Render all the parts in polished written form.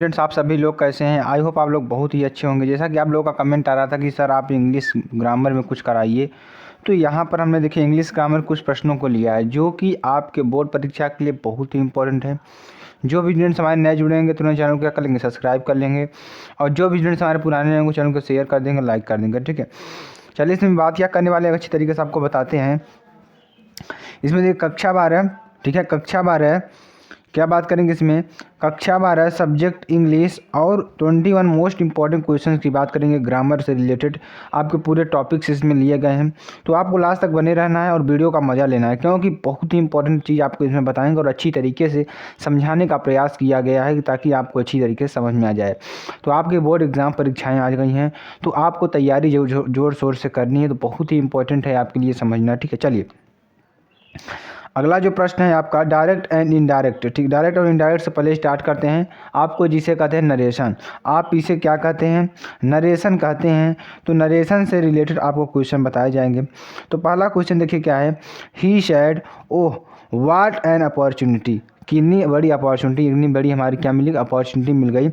Friends, आप सभी लोग कैसे हैं? आई होप आप लोग बहुत ही अच्छे होंगे। जैसा कि आप लोगों का कमेंट आ रहा था कि सर आप इंग्लिश ग्रामर में कुछ कराइए, तो यहाँ पर हमने देखिए इंग्लिश ग्रामर कुछ प्रश्नों को लिया है जो कि आपके बोर्ड परीक्षा के लिए बहुत ही इंपॉर्टेंट है। जो भी स्टूडेंट्स हमारे नए जुड़ेंगे तो उन्हें चैनल को क्या कर लेंगे, सब्सक्राइब कर लेंगे, और जो भी स्टूडेंट्स हमारे पुराने होंगे चैनल को शेयर कर देंगे, लाइक कर देंगे। ठीक है, चलिए इसमें बात क्या करने वाले हैं अच्छी तरीके से आपको बताते हैं। इसमें देखिए कक्षा 12, ठीक है, कक्षा 12 क्या बात करेंगे इसमें, कक्षा 12 सब्जेक्ट इंग्लिश और 21 मोस्ट इंपॉर्टेंट क्वेश्चंस की बात करेंगे ग्रामर से रिलेटेड। आपके पूरे टॉपिक्स इसमें लिए गए हैं, तो आपको लास्ट तक बने रहना है और वीडियो का मज़ा लेना है, क्योंकि बहुत ही इंपॉर्टेंट चीज़ आपको इसमें बताएंगे और अच्छी तरीके से समझाने का प्रयास किया गया है ताकि आपको अच्छी तरीके से समझ में आ जाए। तो आपके बोर्ड एग्ज़ाम परीक्षाएँ आ गई हैं, तो आपको तैयारी जोर शोर से करनी है, तो बहुत ही इंपॉर्टेंट है आपके लिए समझना। ठीक है, चलिए अगला जो प्रश्न है आपका डायरेक्ट एंड इनडायरेक्ट। ठीक, डायरेक्ट और इनडायरेक्ट से पहले स्टार्ट करते हैं। आपको जिसे कहते हैं नरेशन, आप इसे क्या कहते हैं, नरेशन कहते हैं। तो नरेशन से रिलेटेड आपको क्वेश्चन बताए जाएंगे। तो पहला क्वेश्चन देखिए क्या है, he said oh what an opportunity, कितनी बड़ी अपॉर्चुनिटी, इतनी बड़ी हमारी क्या मिली, अपॉर्चुनिटी मिल गई।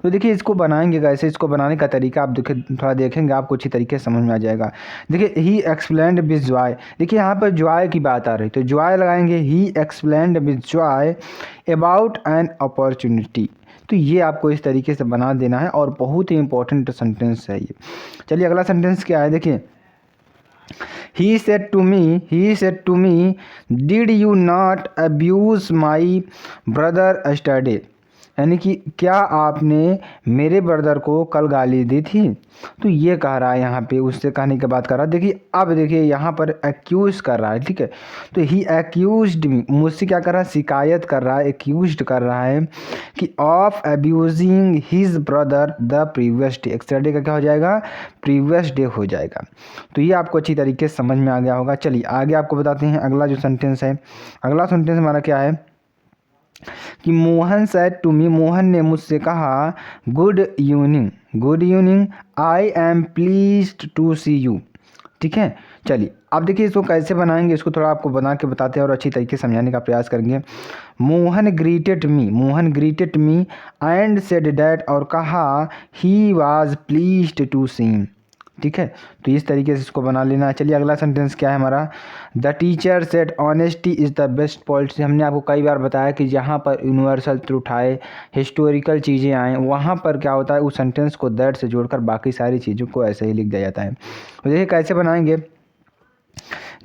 तो देखिए इसको बनाएंगे कैसे, इसको बनाने का तरीका आप देखिए, थोड़ा देखेंगे आपको अच्छी तरीके से समझ में आ जाएगा। देखिए ही एक्सप्लेन्ड विद जॉय, देखिए यहाँ पर जॉय की बात आ रही, तो जॉय लगाएंगे, ही explained with Joy about an opportunity. तो ये आपको इस तरीके से बना देना है और बहुत ही इंपॉर्टेंट सेंटेंस है ये। चलिए अगला सेंटेंस क्या है, देखिए he said to me, did you not abuse my brother yesterday? यानी कि क्या आपने मेरे ब्रदर को कल गाली दी थी। तो ये कह रहा है यहाँ पे, उससे कहने के बाद कर रहा है। देखिए अब देखिए यहाँ पर एक्यूज कर रहा है, ठीक है। तो ही एक्यूज्ड मी, मुझसे क्या कर रहा है, शिकायत कर रहा है, एक्यूज्ड कर रहा है कि of abusing his brother the previous day. Extra का क्या हो जाएगा, प्रीवियस डे हो जाएगा। तो ये आपको अच्छी तरीके से समझ में आ गया होगा। चलिए आगे आपको बताते हैं अगला जो सेंटेंस है। अगला सेंटेंस हमारा क्या है कि Mohan said to me, Mohan ने मुझसे कहा, good evening I am pleased to see you. ठीक है, चलिए अब देखिए इसको कैसे बनाएंगे, इसको थोड़ा आपको बना के बताते हैं और अच्छी तरीके से समझाने का प्रयास करेंगे। Mohan greeted me and said that, और कहा ही वाज प्लीज्ड टू सी। ठीक है, तो इस तरीके से इसको बना लेना है। चलिए अगला सेंटेंस क्या है हमारा, the teacher said honesty is the best policy. हमने आपको कई बार बताया कि जहाँ पर यूनिवर्सल ट्रूथ आए, हिस्टोरिकल चीज़ें आएँ, वहाँ पर क्या होता है, उस सेंटेंस को दैट से जोड़कर बाकी सारी चीज़ों को ऐसे ही लिख दिया जाता है। तो देखिए कैसे बनाएंगे,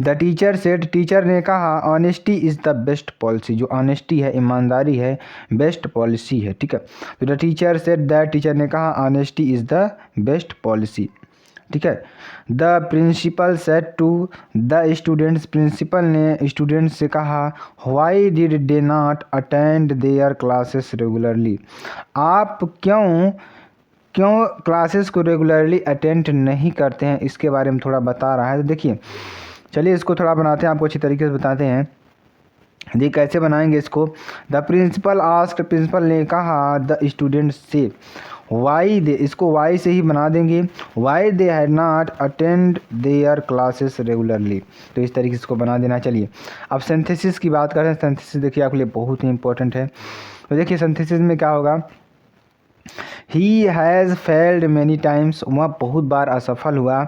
द टीचर सेड, टीचर ने कहा, honesty is the best policy, जो ऑनेस्टी है, ईमानदारी है, बेस्ट पॉलिसी है। ठीक है, तो the teacher said that, teacher ने कहा honesty is the best policy. ठीक है, the principal said to the students, principal ने स्टूडेंट्स से कहा, why did they not attend their classes regularly, आप क्यों क्लासेस को रेगुलरली अटेंड नहीं करते हैं, इसके बारे में थोड़ा बता रहा है। तो देखिए चलिए इसको थोड़ा बनाते हैं, आपको अच्छी तरीके से बताते हैं। देखिए कैसे बनाएंगे इसको, द प्रिंसिपल आस्क्ड, प्रिंसिपल ने कहा द स्टूडेंट्स से, वाई दे, इसको वाई से ही बना देंगे, why they had not attend their classes regularly. तो इस तरीके से इसको बना देना। चलिए अब सिंथेसिस की बात करें, सिंथेसिस देखिए आपके लिए बहुत ही इंपॉर्टेंट है। तो देखिए सिंथेसिस में क्या होगा, he has failed many times, वह बहुत बार असफल हुआ,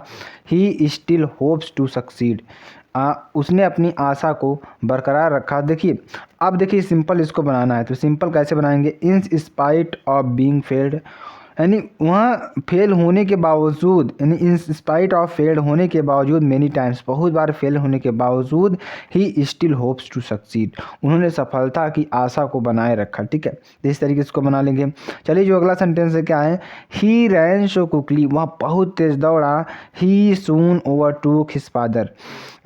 he still hopes to succeed, उसने अपनी आशा को बरकरार रखा। देखिए अब देखिए सिंपल इसको बनाना है, तो सिंपल कैसे बनाएंगे, in spite of being failed, यानी वहाँ फेल होने के बावजूद, यानी इन स्पाइट ऑफ फेल होने के बावजूद, मेनी टाइम्स बहुत बार फेल होने के बावजूद, he still hopes to succeed, उन्होंने सफलता की आशा को बनाए रखा। ठीक है, तो इस तरीके से इसको बना लेंगे। चलिए जो अगला सेंटेंस है क्या है, ही रैन सो क्विकली, वह बहुत तेज दौड़ा, ही सून ओवरटूक हिज फादर,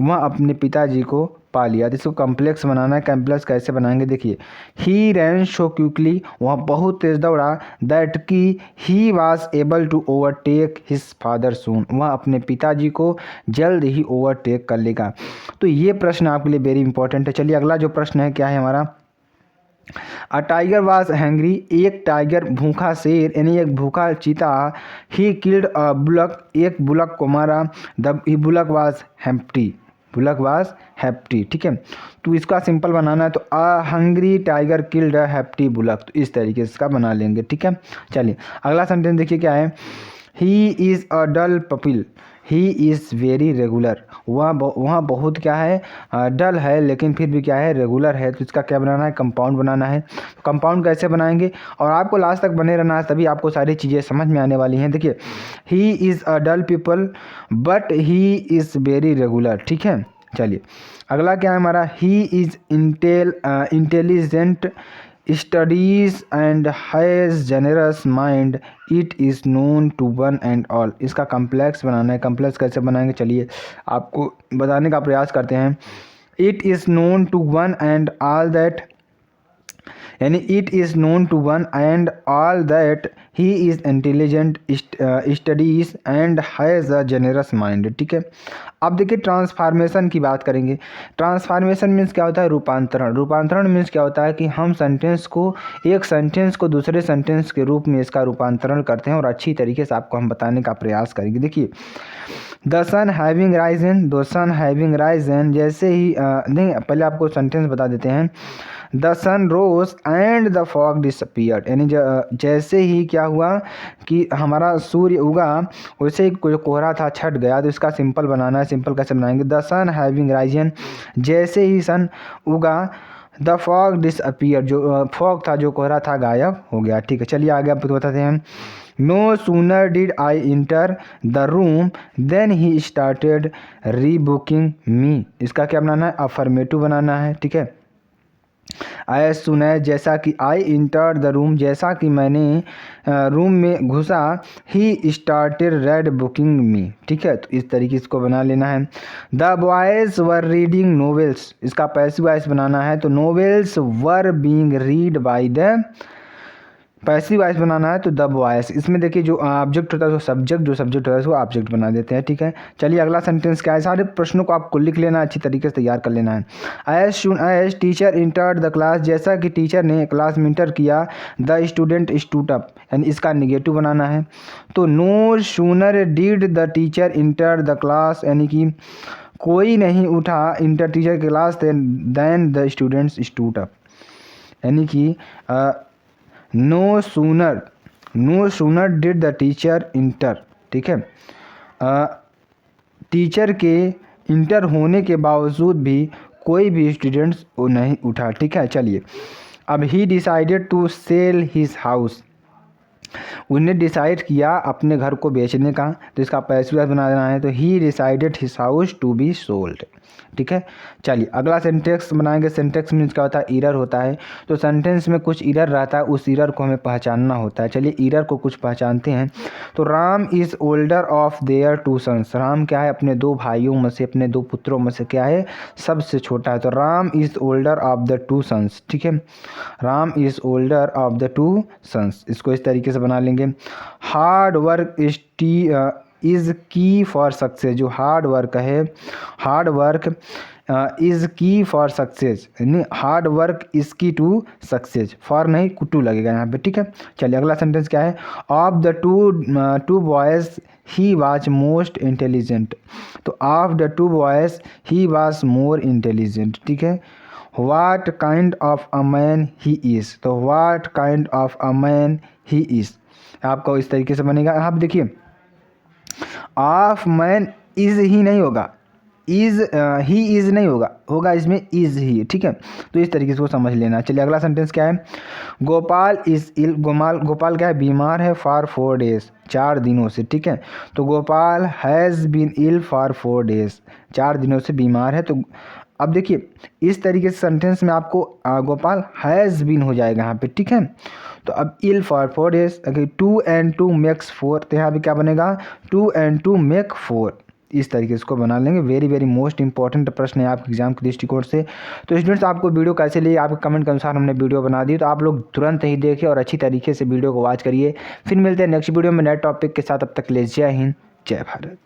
वह अपने पिताजी को पा लिया। तो इसको कम्प्लेक्स बनाना है। कम्प्लेक्स कैसे बनाएंगे, देखिए ही रैन सो क्विकली, वह बहुत तेज दौड़ा, दैट की he was able to overtake his father soon, वह अपने पिताजी को जल्द ही ओवरटेक कर लेगा। तो ये प्रश्न आपके लिए वेरी इंपॉर्टेंट है। चलिए अगला जो प्रश्न है क्या है हमारा, अ टाइगर वाज हैंग्री, एक टाइगर भूखा शेर, यानी एक भूखा चीता, ही किल्ड अ बुलक, एक बुलक को मारा, the bullock was empty, bullock was happy, ठीक है। तो इसका सिंपल बनाना है, तो a hungry tiger killed a happy bullock, तो इस तरीके से इसका बना लेंगे, ठीक है। चलिए अगला सेंटेंस देखिए क्या है, he is a dull pupil, he is very regular, वहाँ बहुत क्या है, डल है लेकिन फिर भी क्या है, रेगुलर है। तो इसका क्या बनाना है, कंपाउंड बनाना है। तो कंपाउंड कैसे बनाएंगे, और आपको लास्ट तक बने रहना है, तभी आपको सारी चीज़ें समझ में आने वाली हैं। देखिए he is a dull people but he is very regular, ठीक है। चलिए अगला क्या है हमारा, he is intelligent studies and has generous mind, it is known to one and all. इसका कम्प्लेक्स बनाना है। कम्प्लेक्स कैसे बनाएंगे, चलिए आपको बताने का प्रयास करते हैं। It is known to one and all that, यानी it is known to one and all that he is intelligent studies and has a generous mind, ठीक है। अब देखिए ट्रांसफॉर्मेशन की बात करेंगे। ट्रांसफॉर्मेशन मीन्स क्या होता है, रूपांतरण। रूपांतरण मीन्स क्या होता है कि हम सेंटेंस को, एक सेंटेंस को दूसरे सेंटेंस के रूप में इसका रूपांतरण करते हैं, और अच्छी तरीके से आपको हम बताने का प्रयास करेंगे। देखिए the sun having risen, the sun having risen, जैसे ही नहीं, पहले आपको सेंटेंस बता देते हैं। The sun rose and the fog disappeared, यानी जैसे ही क्या हुआ कि हमारा सूर्य उगा, वैसे ही कोई कोहरा था छट गया। तो इसका सिंपल बनाना है। सिंपल कैसे बनाएंगे, द सन हैविंग राइजन, जैसे ही सन उगा, द फॉग डिसअपीयर, जो फॉग था, जो कोहरा था, गायब हो गया, ठीक है। चलिए आगे आपको बताते हैं। No sooner did I enter the room than he started rebuking me, इसका क्या बनाना है, अफर्मेटिव बनाना है, ठीक है। एज सुन एज, जैसा कि आई इंटर द रूम, जैसा कि मैंने रूम में घुसा, ही स्टार्टेड रेड बुकिंग मी, ठीक है। तो इस तरीके से इसको बना लेना है। The boys were reading novels, इसका पैसिव वॉइस बनाना है। तो novels were being read by the, passive voice बनाना है। तो द बॉयज़, इसमें देखिए जो ऑब्जेक्ट होता है, जो सब्जेक्ट होता है उसको ऑब्जेक्ट बना देते हैं, ठीक है। चलिए अगला सेंटेंस क्या है, सारे प्रश्नों को आपको लिख लेना, अच्छी तरीके से तैयार कर लेना है। As soon as teacher entered the class, जैसा कि टीचर ने क्लास में इंटर किया, द स्टूडेंट स्टूड अप, यानी इसका निगेटिव बनाना है। तो no sooner did the teacher enter the class, यानी कि कोई नहीं उठा इंटर टीचर की class then the students stood up, यानी कि no sooner did the teacher enter, ठीक है। टीचर के इंटर होने के बावजूद भी कोई भी स्टूडेंट्स वो नहीं उठा, ठीक है। चलिए अब he decided to sell his house, उन्हें डिसाइड किया अपने घर को बेचने का। तो इसका पैसिव बना देना है। तो he decided his house to be sold, ठीक है। चलिए अगला सेंटेंस बनाएंगे। सेंटेंस मीन्स क्या होता है, ईरर होता है। तो सेंटेंस में कुछ ईरर रहता है, उस ईरर को हमें पहचानना होता है। चलिए ईरर को कुछ पहचानते हैं। तो Ram is older of their two sons, Ram क्या है, अपने दो भाइयों में से, अपने दो पुत्रों में से क्या है, सबसे छोटा है। तो Ram is older of the two sons, ठीक है। Ram is older of the two sons, इसको इस तरीके से बना लेंगे। Hard work is key for success, जो हार्ड वर्क है, hard work is key for success, यानी hard work is key to success, for नहीं टू लगेगा यहाँ पे, ठीक है। चलिए अगला सेंटेंस क्या है, of the two boys he was most intelligent, तो of the two boys he was more intelligent, ठीक है। What kind of a man he is, तो what kind of a man he is, आपका इस तरीके से बनेगा। आप देखिए ऑफ मैन इज़ ही नहीं होगा, इज़ ही इज़ नहीं होगा, होगा इसमें इज़ ही, ठीक है। तो इस तरीके से वो समझ लेना। चलिए अगला सेंटेंस क्या है, गोपाल इज़ इल, गोपाल क्या है, बीमार है, फॉर 4 डेज, 4 दिनों से, ठीक है। तो Gopal has been ill for 4 days, 4 दिनों से बीमार है। तो अब देखिए इस तरीके से सेंटेंस में आपको गोपाल हैज़ बीन हो जाएगा यहाँ पे, ठीक है। तो अब इल फॉर 4 डेज, अगर 2 and 2 मेक्स 4, तो यहाँ पे क्या बनेगा, 2 and 2 मेक 4, इस तरीके से इसको बना लेंगे। वेरी वेरी मोस्ट इंपॉर्टेंट प्रश्न है आपके एग्जाम के दृष्टिकोण से। तो स्टूडेंट्स आपको वीडियो कैसे लगी, आपके कमेंट के अनुसार हमने वीडियो बना दी, तो आप लोग तुरंत ही देखिए और अच्छी तरीके से वीडियो को वॉच करिए। फिर मिलते हैं नेक्स्ट वीडियो में नए टॉपिक के साथ, अब तक के लिए जय हिंद, जय भारत।